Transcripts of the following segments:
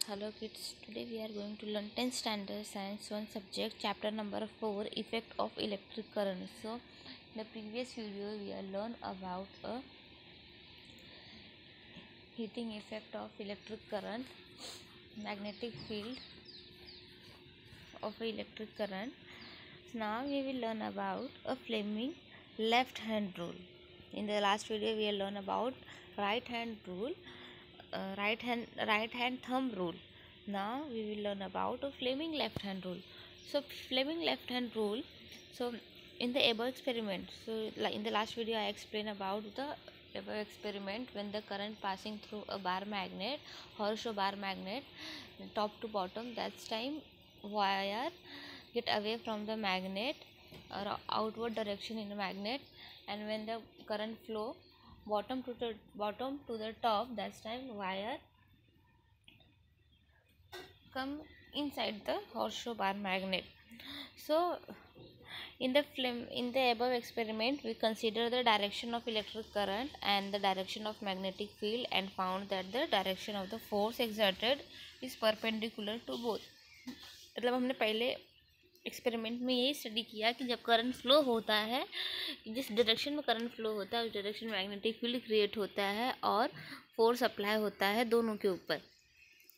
Hello kids, today we are going to learn 10th standard science 1 subject chapter number 4 effect of electric current. So in the previous video we have learned about a heating effect of electric current, magnetic field of electric current. So now we will learn about a Fleming left hand rule. In the last video we have learned about right hand rule, right hand thumb rule. Now we will learn about a Fleming left hand rule. So Fleming left hand rule. So in the above experiment, in the last video I explained about the above experiment when the current passing through a bar magnet, horseshoe bar magnet, top to bottom. That's time wire get away from the magnet or outward direction in the magnet, and when the current flow bottom to the top, that's time wire come inside the horseshoe bar magnet. So in the above experiment we consider the direction of electric current and the direction of magnetic field and found that the direction of the force exerted is perpendicular to both. मतलब हमने पहले experiment में यही study किया कि जब current flow होता है, जिस डायरेक्शन में करंट फ्लो होता है उस डायरेक्शन में मैग्नेटिक फील्ड क्रिएट होता है और फोर्स अप्लाई होता है दोनों के ऊपर.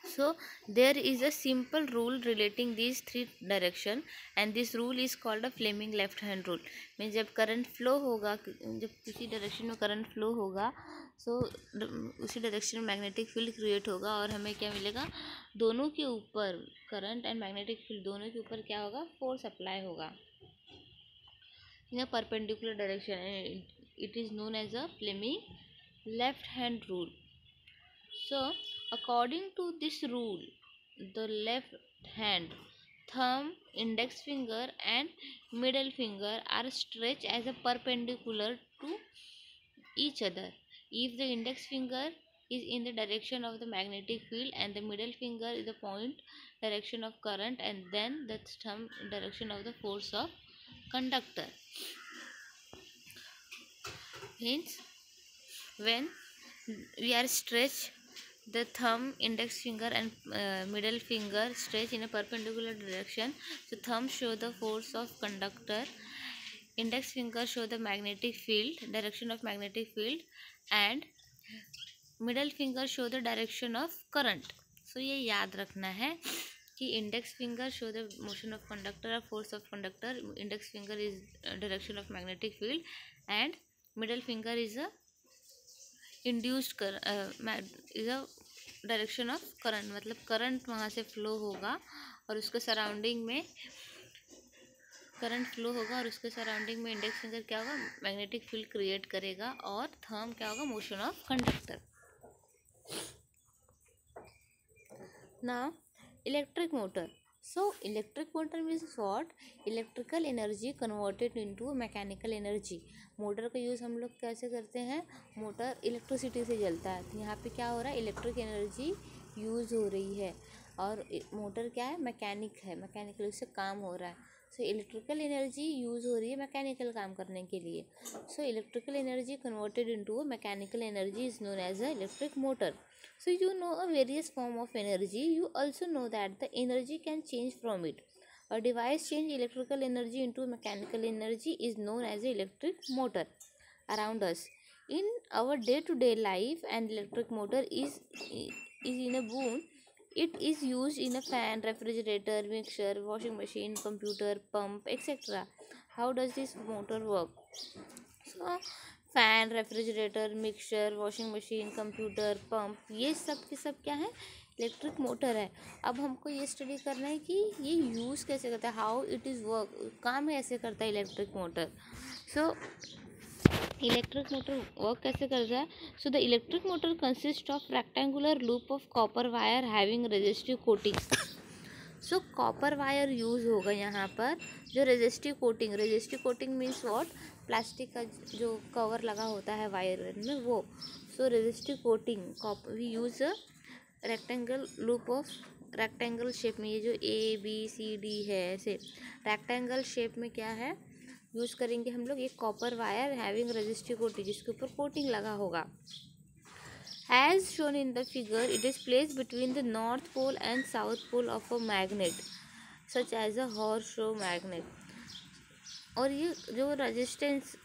So there is a simple rule relating these three direction and this rule is called a Fleming left hand rule. में जब करंट फ्लो होगा, जब किसी डायरेक्शन में करंट फ्लो होगा उसी डायरेक्शन में मैग्नेटिक फील्ड क्रिएट होगा और हमें क्या मिलेगा, दोनों के ऊपर करंट एंड मैग्नेटिक फील्ड दोनों के ऊपर क्या होगा, फोर्स अप्लाई होगा in a perpendicular direction, and it is known as a Fleming left hand rule. So according to this rule, the left hand thumb, index finger and middle finger are stretched as a perpendicular to each other. If the index finger is in the direction of the magnetic field and the middle finger is the point direction of current, and then the thumb direction of the force of conductor. Hence when we are stretched, the thumb, index finger and middle finger stretch in a perpendicular direction. So thumb show the force of conductor, index finger show the magnetic field, direction of magnetic field, and middle finger show the direction of current. So ये याद रखना है कि index finger show the motion of conductor और force of conductor, index finger is direction of magnetic field and middle finger is a induced is a direction of current. मतलब current वहाँ से flow होगा और उसके सराउंडिंग में index finger क्या होगा, मैग्नेटिक फील्ड क्रिएट करेगा और थंब क्या होगा, motion of conductor. Now electric motor. So electric motor means what? Electrical energy converted into mechanical energy. Motor का यूज़ हम लोग कैसे करते हैं, मोटर इलेक्ट्रिसिटी से चलता है, तो यहाँ पे क्या हो रहा है, इलेक्ट्रिक एनर्जी यूज़ हो रही है और मोटर क्या है, मैकेनिकल उससे काम हो रहा है. सो इलेक्ट्रिकल एनर्जी यूज़ हो रही है मैकेनिकल काम करने के लिए. So electrical energy converted into mechanical energy is known as a electric motor. So you know a various form of energy. You also know that the energy can change from it. A device change electrical energy into mechanical energy is known as an electric motor. Around us, in our day-to-day life, an electric motor is in a boom. It is used in a fan, refrigerator, mixer, washing machine, computer, pump, etc. How does this motor work? So fan, refrigerator, mixture, washing machine, computer, pump, ये सब के सब क्या है, electric motor है. अब हमको ये स्टडी करना है कि ये यूज़ कैसे करता है, हाउ इट इज़ वर्क, काम ऐसे करता है electric motor. So electric motor work कैसे करता है. So the electric motor consist of rectangular loop of copper wire having resistive coating. So copper wire use होगा यहाँ पर, जो resistive coating means what, plastic का जो कवर लगा होता है वायर में वो. So resistive coating we use a rectangle loop of rectangle shape में, ये जो ABCD है ऐसे रेक्टेंगल शेप में क्या है यूज़ करेंगे हम लोग, एक copper wire having resistive coating, जिसके ऊपर कोटिंग लगा होगा. As shown in the figure, it is placed between the north pole and south pole of a magnet, such as a horseshoe magnet. और ये जो resistance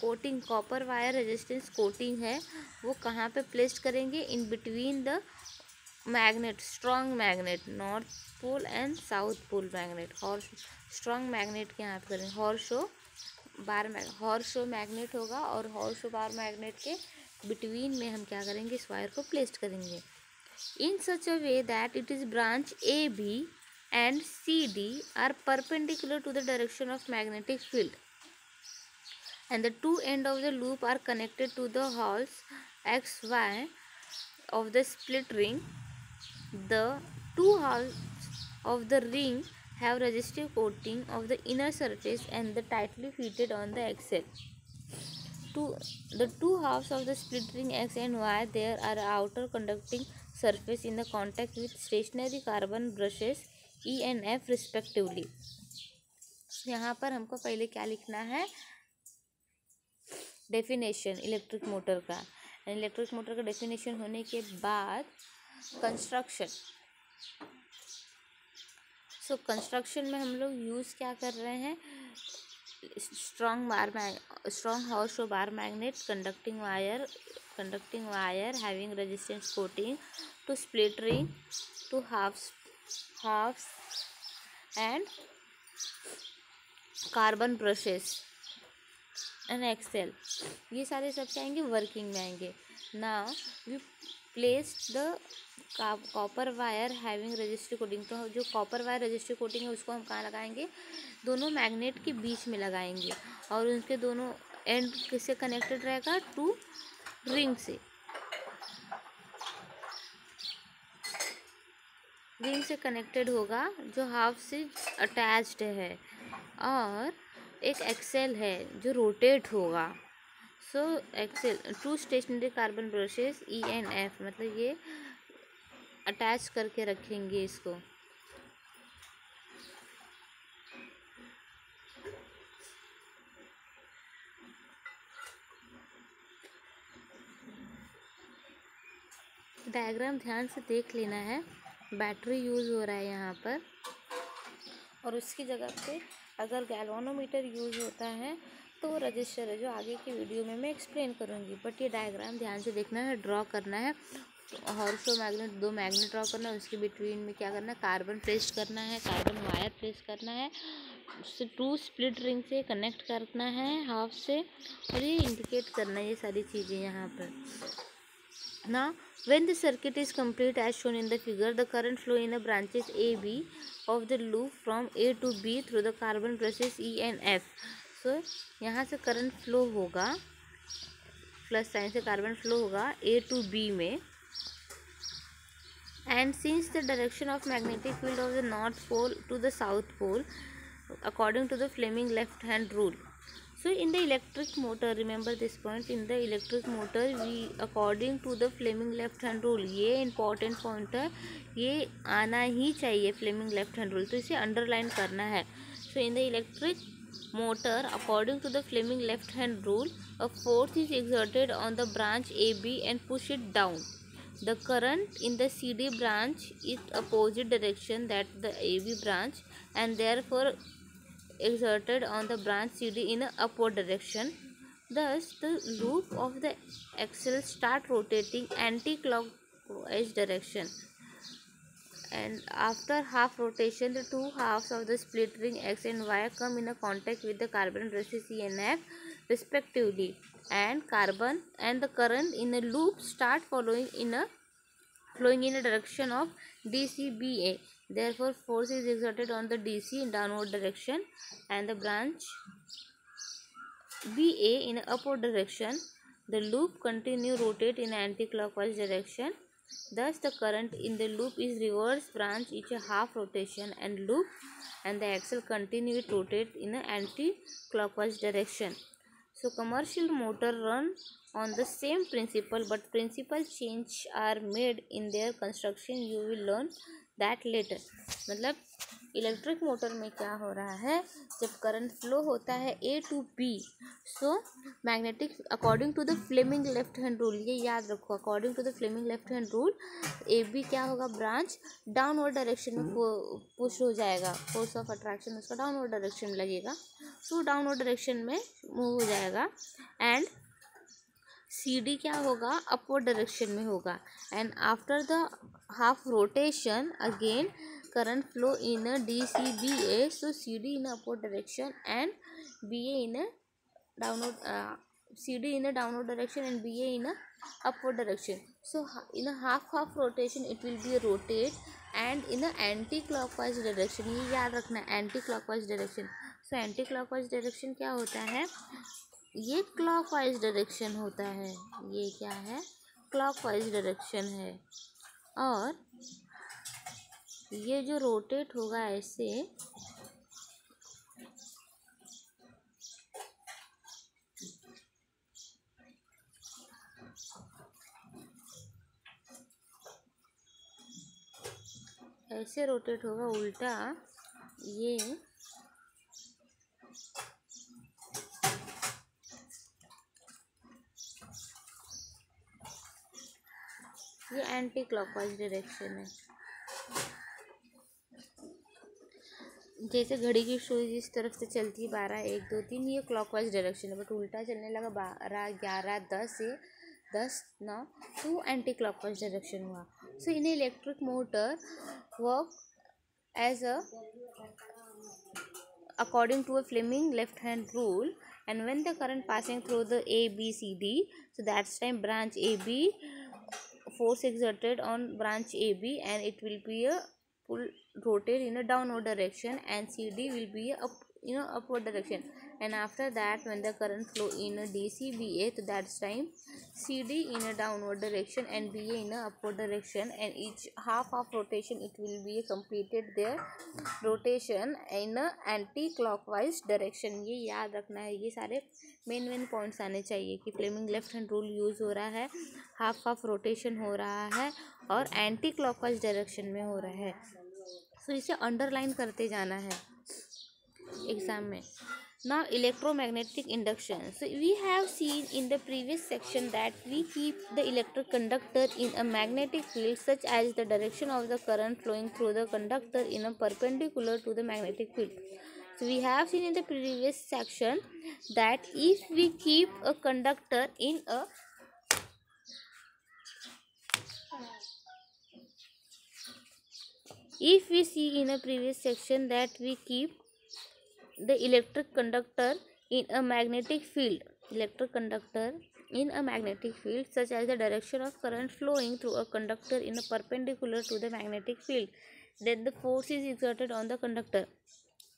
coating, copper wire resistance coating है, वो कहाँ पे प्लेस्ड करेंगे? In between the magnet, strong magnet, north pole and south pole magnet, horse strong magnet के यहाँ पे करेंगे। हॉर्सशो मैग्नेट होगा और हॉर्सशो बार मैग्नेट के बिटवीन में हम क्या करेंगे? इस वायर को प्लेस्ड करेंगे in such a way that it is branch A B and CD are perpendicular to the direction of magnetic field, and the two ends of the loop are connected to the holes XY of the split ring. The two holes of the ring have resistive coating of the inner surface and the tightly fitted on the axle. The two halves of the split ring X and Y, there are outer conducting surface in the contact with stationary carbon brushes E and F respectively. यहाँ पर हमको पहले क्या लिखना है? Definition electric motor का। Electric motor का definition होने के बाद कंस्ट्रक्शन। कंस्ट्रक्शन में हम लोग यूज़ क्या कर रहे हैं? Strong horseshoe bar magnet, conducting wire having resistance coating two split ring, two halves and carbon brushes and axle. ये सारे सब क्या आएंगे? वर्किंग में आएंगे। Now we placed the copper wire having registry coating. तो जो कॉपर वायर रजिस्ट्री कोटिंग है उसको हम कहाँ लगाएंगे? दोनों मैग्नेट के बीच में लगाएंगे और उनके दोनों एंड किससे कनेक्टेड रहेगा? टू रिंग से कनेक्टेड होगा, जो हाफ से अटैच्ड है, और एक एक्सेल है जो रोटेट होगा। Axle to stationary carbon brushes E and F, मतलब ये अटैच करके रखेंगे इसको। डायग्राम ध्यान से देख लेना है। बैटरी यूज़ हो रहा है यहाँ पर, और उसकी जगह पे अगर गैल्वानोमीटर यूज़ होता है तो वो रजिस्टर है, जो आगे की वीडियो में मैं एक्सप्लेन करूँगी। बट ये डायग्राम ध्यान से देखना है, ड्रॉ करना है। हॉर्सशो मैग्नेट, दो मैग्नेट ड्रॉ करना है, उसके बिटवीन में क्या करना है? कार्बन प्लेस करना है, कार्बन वायर प्लेस करना है, उससे टू स्प्लिट रिंग से कनेक्ट करना है हाफ से, और ये इंडिकेट करना है ये सारी चीज़ें यहाँ पर। Now, when the circuit is complete as shown in the figure, the current flow in the branches A, B of the loop from A to B through the carbon brushes E and F. So, यहाँ से current flow होगा, plus sign से carbon flow होगा A to B में, and since the direction of magnetic field of the north pole to the south pole according to the Fleming left hand rule. So in the electric motor, remember this point, in the electric motor we according to the Fleming left hand rule, ये important point है, ये आना ही चाहिए Fleming left hand rule, तो इसे underline करना है। So in the electric motor, according to the Fleming left hand rule, a force is exerted on the branch AB and push it down. The current in the CD branch is opposite direction that the AB branch, and therefore exerted on the branch CD in a upward direction. Thus, the loop of the axle start rotating anti-clockwise direction, and after half rotation, the two halves of the split ring X and Y come in a contact with the carbon brushes E and F respectively, and the current in a loop start flowing in a direction of DCBA. Therefore, force is exerted on the DC in downward direction and the branch BA in upward direction. The loop continue rotate in anti-clockwise direction. Thus, the current in the loop is reverse branch each a half rotation and loop, and the axle continue to rotate in an anti-clockwise direction. So, commercial motor run on the same principle, but principal change are made in their construction. You will learn that later. मतलब electric motor में क्या हो रहा है, जब current flow होता है A to B, so magnetic according to the Fleming left hand rule, ये याद रखो, according to the Fleming left hand rule A B क्या होगा, ब्रांच डाउनवर्ड डायरेक्शन में पुश हो जाएगा, फोर्स ऑफ अट्रैक्शन उसका डाउनवर्ड डायरेक्शन में लगेगा, सो डाउनवर्ड डायरेक्शन में मूव हो जाएगा। एंड सी डी क्या होगा, अपवर्ड डायरेक्शन में होगा। And after the half rotation again current flow in a DCBA, so CD in a upward direction and BA in a downward, CD in a downward direction and BA in a upward direction. So in a half rotation it will be a rotate and in a anti clockwise direction, ये याद रखना, anti clockwise direction. So anti clockwise direction क्या होता है, ये clockwise direction होता है, ये क्या है, क्लॉकवाइज डायरेक्शन है। और ये जो रोटेट होगा ऐसे, ऐसे रोटेट होगा उल्टा, ये एंटी क्लॉकवाइज डायरेक्शन है। जैसे घड़ी की सुई जिस तरफ से चलती है 12 1 2 3, ये क्लॉकवाइज डायरेक्शन है, बट उल्टा चलने लगा 12 11 10 से 10 9, तो एंटी क्लॉकवाइज डायरेक्शन हुआ। So in electric motor work as a according to a Fleming left hand rule, and when the current passing through the A B C D, so that's time branch AB, force exerted on branch AB and it will be a pull rotate in a downward direction, and CD will be a upward direction. And after that when the current flow in a DCBA, so that's time CD in a downward direction and BA in a upward direction, and each half of rotation it will be completed their rotation in a anti clockwise direction। ये याद रखना है, ये सारे main points आने चाहिए कि Fleming left hand rule use हो रहा है, हाफ रोटेशन हो रहा है और एंटी क्लॉकवाइज डायरेक्शन में हो रहा है। सो इसे अंडरलाइन करते जाना है एग्जाम में। Now electromagnetic induction. So we have seen in the previous section that we keep the electric conductor in a magnetic field such as the direction of the current flowing through the conductor in a perpendicular to the magnetic field. So we have seen in the previous section that if we keep a conductor in a the electric conductor in a magnetic field, such as the direction of current flowing through a conductor in a perpendicular to the magnetic field, then the force is exerted on the conductor.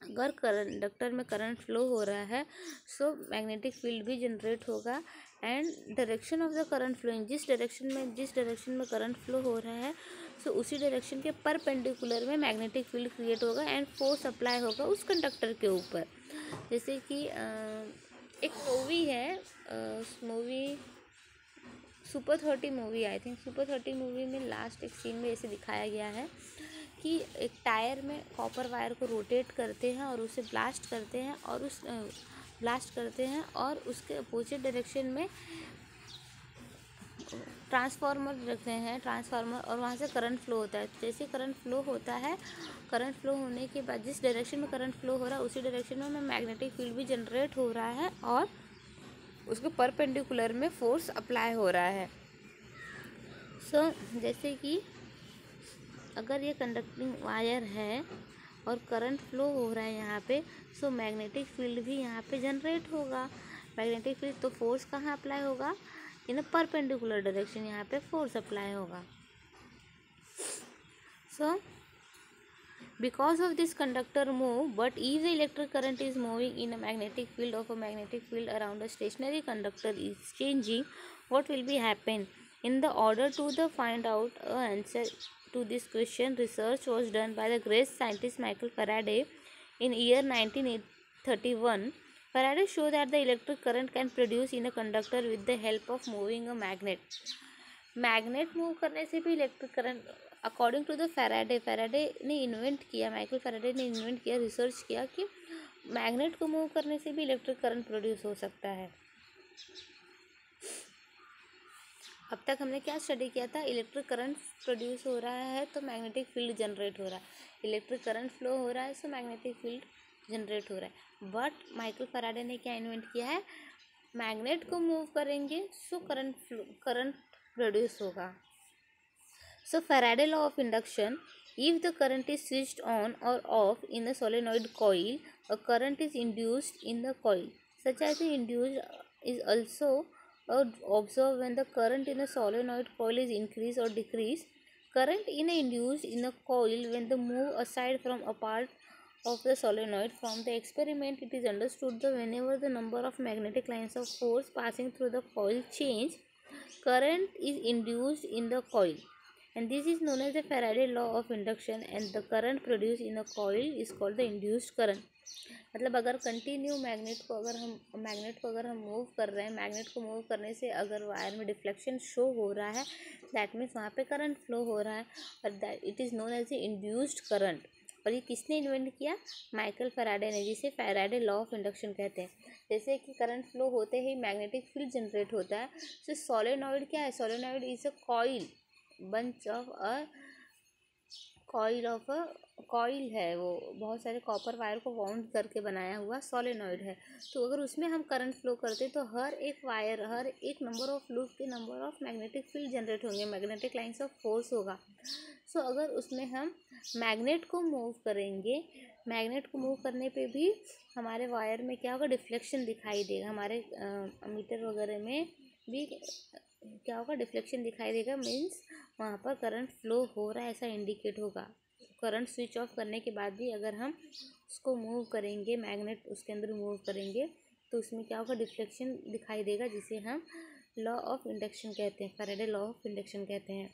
अगर conductor में current flow हो रहा है, so magnetic field भी generate होगा, and direction of the current flowing, जिस direction में current flow हो रहा है, सो उसी डायरेक्शन के परपेंडिकुलर में मैग्नेटिक फील्ड क्रिएट होगा एंड फोर्स अप्लाई होगा उस कंडक्टर के ऊपर। जैसे कि एक मूवी है, movie super 30 movie, I think super 30 movie में लास्ट एक सीन में ऐसे दिखाया गया है कि एक टायर में कॉपर वायर को रोटेट करते हैं और उसे ब्लास्ट करते हैं और उसके अपोजिट डायरेक्शन में ट्रांसफार्मर रखते हैं, और वहाँ से करंट फ्लो होता है। जैसे करंट फ्लो होता है, करंट फ्लो होने के बाद जिस डायरेक्शन में करंट फ्लो हो रहा है उसी डायरेक्शन में मैग्नेटिक फील्ड भी जनरेट हो रहा है और उसके परपेंडिकुलर में फोर्स अप्लाई हो रहा है। सो जैसे कि अगर ये कंडक्टिंग वायर है और करंट फ्लो हो रहा है यहाँ पे, सो मैग्नेटिक फील्ड भी यहाँ पे जनरेट होगा। मैग्नेटिक फील्ड तो फोर्स कहाँ अप्लाई होगा, इन अ परपेंडिकुलर डायरेक्शन, यहाँ पे फोर्स अप्लाई होगा। सो because of this conductor move, but if the electric current is moving in a magnetic field of a magnetic field around a stationary conductor is changing, what will be happen? In the order to the find out answer to this question, research was done by the great scientist Michael Faraday in year 1931. Faraday showed that the electric current can produce in a conductor with the help of moving a magnet. Magnet move करने से भी electric current according to the Faraday ने invent किया, Michael Faraday ने invent किया, research किया कि magnet को मूव करने से भी इलेक्ट्रिक करंट प्रोड्यूस हो सकता है। अब तक हमने क्या स्टडी किया था, इलेक्ट्रिक करंट प्रोड्यूस हो रहा है तो मैग्नेटिक फील्ड जनरेट हो रहा है, इलेक्ट्रिक करंट फ्लो हो रहा है तो मैग्नेटिक फील्ड जनरेट हो रहा है। बट माइकल फैराडे ने क्या इन्वेंट किया है, मैग्नेट को मूव करेंगे सो करंट प्रोड्यूस होगा। So Faraday law of induction, if the current is switched on or off in the solenoid coil, a current is induced in the coil, such as the induced is also observed when the current in the solenoid coil is increased or decreased. Current in induced in the coil when the move aside from a part of the solenoid. From the experiment, it is understood that whenever the number of magnetic lines of force passing through the coil change, current is induced in the coil, and this is known as the Faraday law of induction, and the current produced in a coil is called the induced current. मतलब अगर continue magnet को अगर हम move कर रहे हैं, magnet को move करने से अगर वायर में डिफ्लेक्शन शो हो रहा है, दैट मीन्स वहाँ पे करंट फ्लो हो रहा है, और that it is known as a induced current. और ये किसने इन्वेंट किया, माइकल फैराडे ने, जिसे फैराडे लॉ ऑफ इंडक्शन कहते हैं। जैसे कि करंट फ्लो होते ही मैग्नेटिक फील्ड जनरेट होता है। तो सोलेनॉइड क्या है, solenoid is a coil, bunch of a coil है, वो बहुत सारे कॉपर वायर को वाउंड करके बनाया हुआ सोलेनॉइड है। तो अगर उसमें हम करंट फ्लो करते तो हर एक वायर, हर एक नंबर ऑफ लूप के number of magnetic field generate होंगे, मैग्नेटिक लाइंस ऑफ फोर्स होगा। सो अगर उसमें हम मैग्नेट को मूव करेंगे, मैग्नेट को मूव करने पे भी हमारे वायर में क्या होगा, डिफ्लेक्शन दिखाई देगा, हमारे मीटर वगैरह में भी क्या होगा, डिफ्लेक्शन दिखाई देगा, मीन्स वहाँ पर करंट फ्लो हो रहा है ऐसा इंडिकेट होगा। करंट स्विच ऑफ करने के बाद भी अगर हम उसको मूव करेंगे, मैग्नेट उसके अंदर मूव करेंगे, तो उसमें क्या होगा, डिफ्लेक्शन दिखाई देगा, जिसे हम लॉ ऑफ इंडक्शन कहते हैं, फैराडे लॉ ऑफ इंडक्शन कहते हैं।